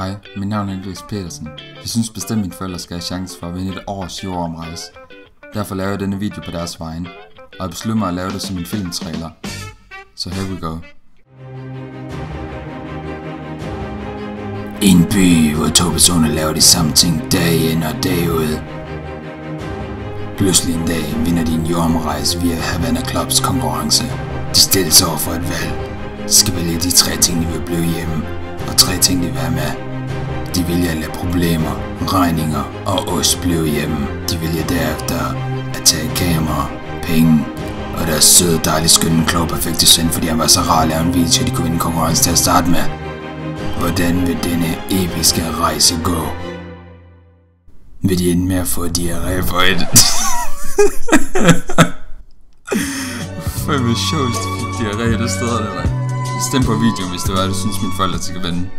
Hej, mit navn er Andreas Petersen. Jeg synes bestemt, mine forældre skal have chance for at vinde et års jordomrejse. Derfor laver jeg denne video på deres vegne, og jeg beslutter mig at lave det som en filmtrailer. Så here we go. En by, hvor to personer laver de samme ting dag ind og dag ud. Pludselig en dag vinder de en jordomrejse via Havana Clubs konkurrence. De stilles over for et valg. De skal vælge de 3 ting, de vil blive hjemme, og 3 ting, de vil have med. De vælger at lade problemer, regninger og ost blive hjemme. De vælger derefter at tage kamera, penge og deres søde, dejlige, skønne, kloge, perfekte søn, fordi han var så rar at lave en video, de kunne vinde konkurrence til at starte med. Hvordan vil denne episke rejse gå? Vil de ende med at få diarré for et? Fandme sjovt, hvis de fik diarré det sted, eller? Stem på videoen, hvis det var, du synes, mine forældre skal vinde.